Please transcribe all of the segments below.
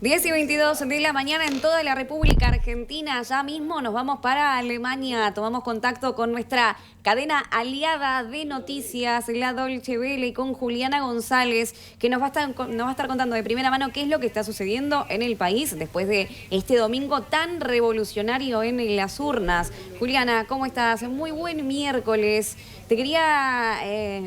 10:22 de la mañana en toda la República Argentina. Ya mismo nos vamos para Alemania. Tomamos contacto con nuestra cadena aliada de noticias, la Deutsche Welle, con Juliana González, que nos va a estar contando de primera mano qué es lo que está sucediendo en el país después de este domingo tan revolucionario en las urnas. Juliana, ¿cómo estás? Muy buen miércoles. Te quería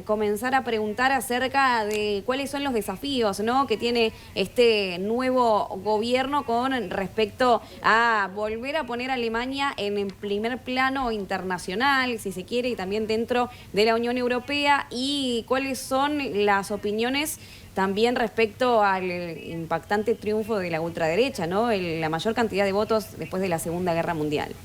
comenzar a preguntar acerca de cuáles son los desafíos, ¿no?, que tiene este nuevo gobierno con respecto a volver a poner a Alemania en el primer plano internacional, si se quiere, y también dentro de la Unión Europea, y cuáles son las opiniones también respecto al impactante triunfo de la ultraderecha, ¿no?, la mayor cantidad de votos después de la Segunda Guerra Mundial.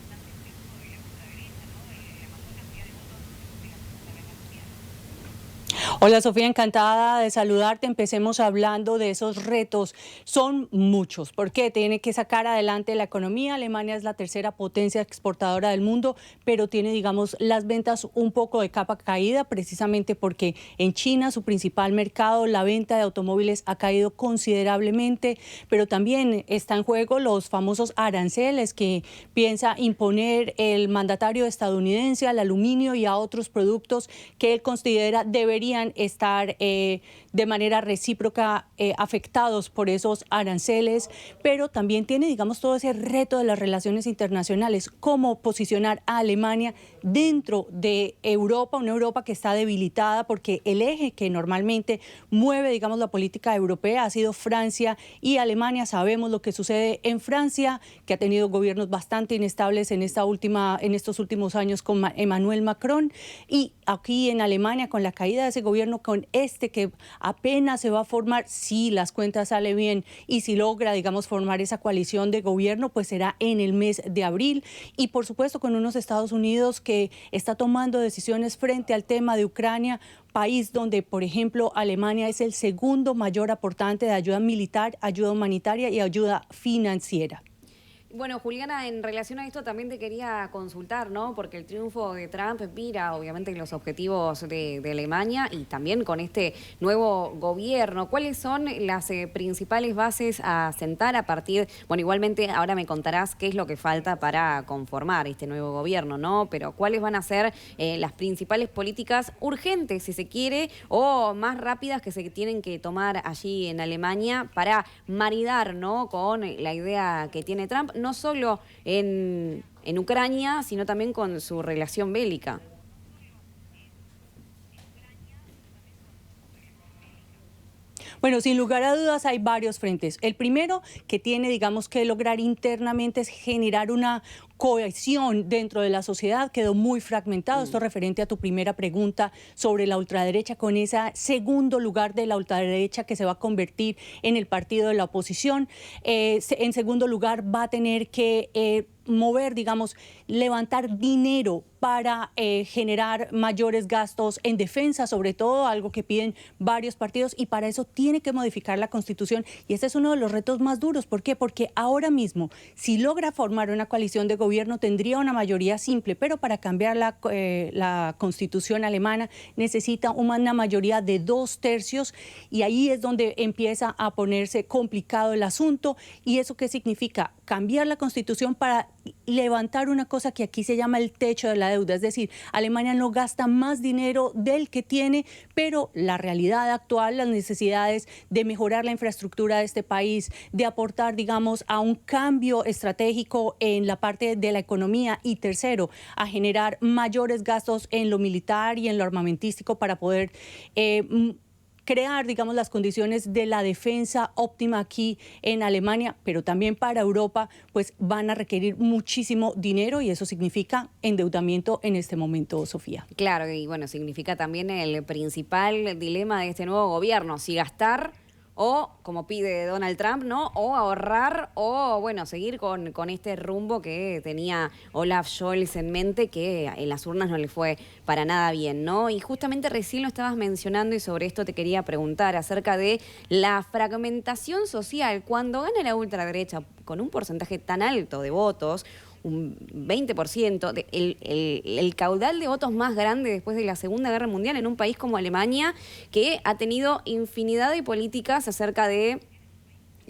Hola Sofía, encantada de saludarte. Empecemos hablando de esos retos. Son muchos, porque tiene que sacar adelante la economía. Alemania es la tercera potencia exportadora del mundo, pero tiene, digamos, las ventas un poco de capa caída, precisamente porque en China, su principal mercado, la venta de automóviles ha caído considerablemente, pero también está en juego los famosos aranceles que piensa imponer el mandatario estadounidense al aluminio y a otros productos que él considera deberían estar de manera recíproca afectados por esos aranceles, pero también tiene, digamos, todo ese reto de las relaciones internacionales, cómo posicionar a Alemania dentro de Europa, una Europa que está debilitada porque el eje que normalmente mueve, digamos, la política europea ha sido Francia y Alemania. Sabemos lo que sucede en Francia, que ha tenido gobiernos bastante inestables en estos últimos años con Emmanuel Macron, y aquí en Alemania, con la caída de ese gobierno, con este que apenas se va a formar, si las cuentas salen bien y si logra, digamos, formar esa coalición de gobierno, pues será en el mes de abril. Y por supuesto con unos Estados Unidos que está tomando decisiones frente al tema de Ucrania, país donde, por ejemplo, Alemania es el segundo mayor aportante de ayuda militar, ayuda humanitaria y ayuda financiera. Bueno, Juliana, en relación a esto también te quería consultar, ¿no? Porque el triunfo de Trump mira, obviamente, los objetivos de Alemania y también con este nuevo gobierno. ¿Cuáles son las principales bases a sentar a partir? Bueno, igualmente ahora me contarás qué es lo que falta para conformar este nuevo gobierno, ¿no? Pero ¿cuáles van a ser las principales políticas urgentes, si se quiere, o más rápidas que se tienen que tomar allí en Alemania para maridar, ¿no?, con la idea que tiene Trump, no solo en Ucrania, sino también con su relación bélica? Bueno, sin lugar a dudas hay varios frentes. El primero que tiene, digamos, que lograr internamente es generar una cohesión dentro de la sociedad. Quedó muy fragmentado. Esto referente a tu primera pregunta sobre la ultraderecha, con ese segundo lugar de la ultraderecha que se va a convertir en el partido de la oposición. En segundo lugar, va a tener que mover, digamos, levantar dinero para generar mayores gastos en defensa, sobre todo, algo que piden varios partidos, y para eso tiene que modificar la Constitución. Y este es uno de los retos más duros. ¿Por qué? Porque ahora mismo, si logra formar una coalición de gobierno, tendría una mayoría simple, pero para cambiar la Constitución alemana necesita una mayoría de 2/3, y ahí es donde empieza a ponerse complicado el asunto. ¿Y eso qué significa? Cambiar la Constitución para levantar una cosa que aquí se llama el techo de la deuda. Es decir, Alemania no gasta más dinero del que tiene, pero la realidad actual, las necesidades de mejorar la infraestructura de este país, de aportar, digamos, a un cambio estratégico en la parte de la economía, y tercero, a generar mayores gastos en lo militar y en lo armamentístico para poder crear, digamos, las condiciones de la defensa óptima aquí en Alemania, pero también para Europa, pues van a requerir muchísimo dinero, y eso significa endeudamiento en este momento, Sofía. Claro, y bueno, significa también el principal dilema de este nuevo gobierno, si gastar o, como pide Donald Trump, ¿no?, o ahorrar, o, bueno, seguir con este rumbo que tenía Olaf Scholz en mente, que en las urnas no le fue para nada bien, ¿no? Y justamente recién lo estabas mencionando, y sobre esto te quería preguntar acerca de la fragmentación social. Cuando gana la ultraderecha con un porcentaje tan alto de votos, un 20%, el caudal de votos más grande después de la Segunda Guerra Mundial en un país como Alemania, que ha tenido infinidad de políticas acerca de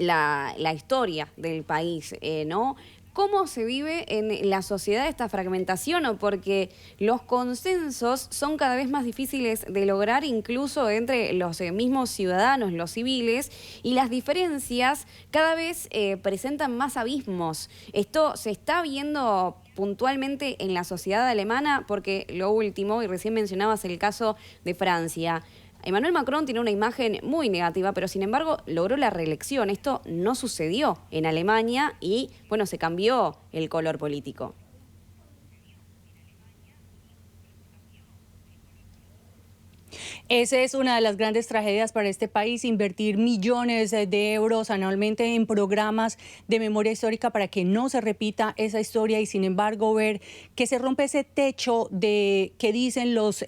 la historia del país, ¿no? ¿Cómo se vive en la sociedad esta fragmentación? ¿O porque los consensos son cada vez más difíciles de lograr incluso entre los mismos ciudadanos, los civiles, y las diferencias cada vez presentan más abismos? Esto se está viendo puntualmente en la sociedad alemana, porque lo último, y recién mencionabas el caso de Francia, Emmanuel Macron tiene una imagen muy negativa, pero sin embargo logró la reelección. Esto no sucedió en Alemania y, bueno, se cambió el color político. Esa es una de las grandes tragedias para este país, invertir millones de euros anualmente en programas de memoria histórica para que no se repita esa historia y, sin embargo, ver que se rompe ese techo de que dicen los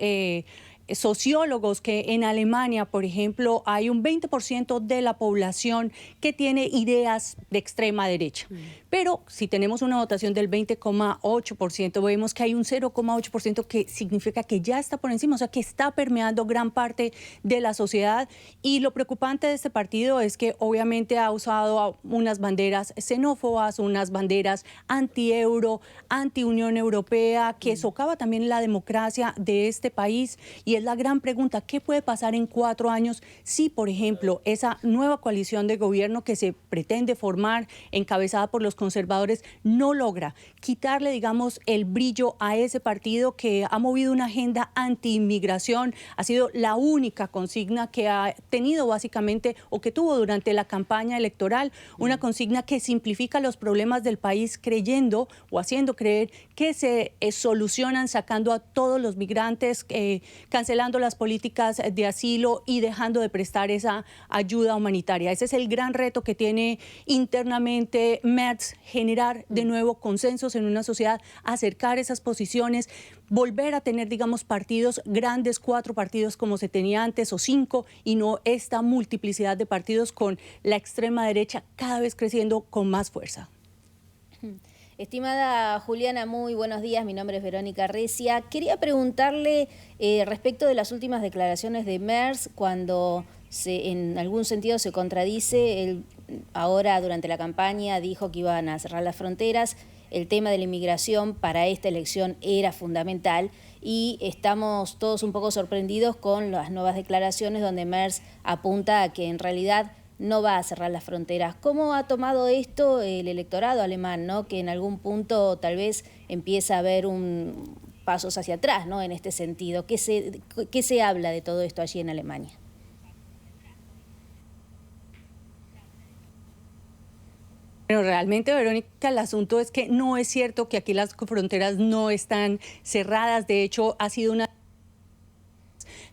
sociólogos que en Alemania, por ejemplo, hay un 20% de la población que tiene ideas de extrema derecha. Pero si tenemos una votación del 20,8%, vemos que hay un 0,8% que significa que ya está por encima, o sea, que está permeando gran parte de la sociedad. Y lo preocupante de este partido es que obviamente ha usado unas banderas xenófobas, unas banderas anti-euro, anti-Unión Europea, que socava también la democracia de este país. Y es la gran pregunta, ¿qué puede pasar en 4 años si, por ejemplo, esa nueva coalición de gobierno que se pretende formar, encabezada por los conservadores, no logra quitarle, digamos, el brillo a ese partido que ha movido una agenda anti-inmigración? Ha sido la única consigna que ha tenido básicamente o que tuvo durante la campaña electoral, una consigna que simplifica los problemas del país creyendo o haciendo creer que se solucionan sacando a todos los migrantes, cancelando las políticas de asilo y dejando de prestar esa ayuda humanitaria. Ese es el gran reto que tiene internamente Merz, generar de nuevo consensos en una sociedad, acercar esas posiciones, volver a tener, digamos, partidos grandes, 4 partidos como se tenía antes o 5, y no esta multiplicidad de partidos con la extrema derecha cada vez creciendo con más fuerza. Estimada Juliana, muy buenos días. Mi nombre es Verónica Recia. Quería preguntarle respecto de las últimas declaraciones de Merz, cuando en algún sentido se contradice. Él ahora, durante la campaña, dijo que iban a cerrar las fronteras. El tema de la inmigración para esta elección era fundamental y estamos todos un poco sorprendidos con las nuevas declaraciones donde Merz apunta a que en realidad no va a cerrar las fronteras. ¿Cómo ha tomado esto el electorado alemán, ¿no? Que en algún punto tal vez empieza a haber pasos hacia atrás, ¿no? En este sentido. ¿Qué se habla de todo esto allí en Alemania? Bueno, realmente, Verónica, el asunto es que no es cierto que aquí las fronteras no están cerradas. De hecho, ha sido una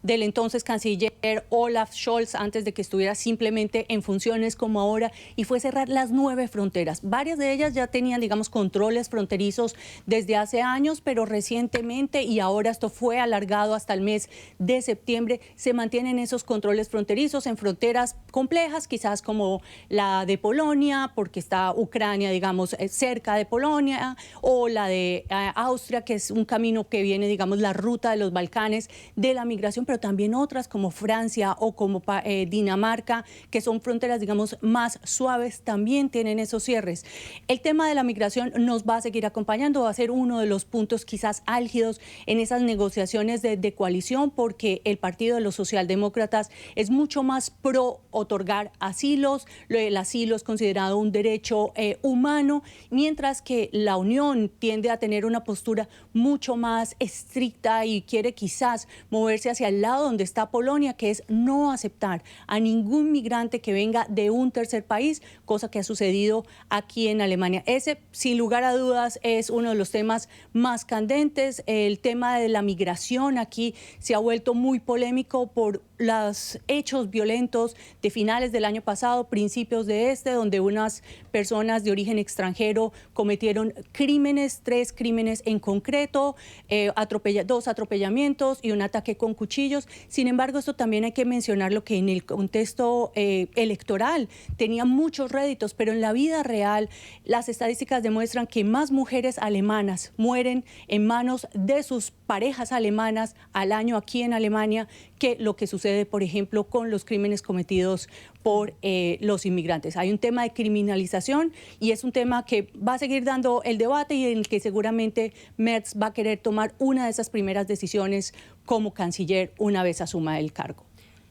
del entonces canciller Olaf Scholz, antes de que estuviera simplemente en funciones como ahora, y fue cerrar las 9 fronteras. Varias de ellas ya tenían, digamos, controles fronterizos desde hace años, pero recientemente, y ahora esto fue alargado hasta el mes de septiembre, se mantienen esos controles fronterizos en fronteras complejas, quizás como la de Polonia, porque está Ucrania, digamos, cerca de Polonia, o la de Austria, que es un camino que viene, digamos, la ruta de los Balcanes de la migración, pero también otras como Francia o como Dinamarca, que son fronteras, digamos, más suaves, también tienen esos cierres. El tema de la migración nos va a seguir acompañando, va a ser uno de los puntos quizás álgidos en esas negociaciones de coalición, porque el Partido de los Socialdemócratas es mucho más pro otorgar asilos. El asilo es considerado un derecho humano, mientras que la Unión tiende a tener una postura mucho más estricta y quiere quizás moverse hacia el lado donde está Polonia, que es no aceptar a ningún migrante que venga de un tercer país, cosa que ha sucedido aquí en Alemania. Ese, sin lugar a dudas, es uno de los temas más candentes. El tema de la migración aquí se ha vuelto muy polémico por los hechos violentos de finales del año pasado, principios de donde unas personas de origen extranjero cometieron crímenes, 3 crímenes en concreto, 2 atropellamientos y un ataque con cuchillo. ellos. Sin embargo, esto también hay que mencionarlo, que en el contexto electoral tenía muchos réditos, pero en la vida real las estadísticas demuestran que más mujeres alemanas mueren en manos de sus parejas alemanas al año aquí en Alemania que lo que sucede, por ejemplo, con los crímenes cometidos por los inmigrantes. Hay un tema de criminalización y es un tema que va a seguir dando el debate y en el que seguramente Merz va a querer tomar una de esas primeras decisiones como canciller una vez asuma el cargo.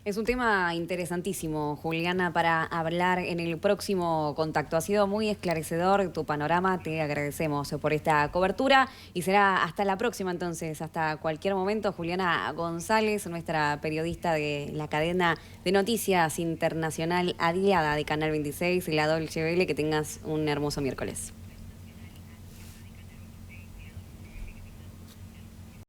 Es un tema interesantísimo, Juliana, para hablar en el próximo contacto. Ha sido muy esclarecedor tu panorama, te agradecemos por esta cobertura y será hasta la próxima entonces, hasta cualquier momento. Juliana González, nuestra periodista de la cadena de noticias internacional aliada de Canal 26, la Dolce Vele. Que tengas un hermoso miércoles.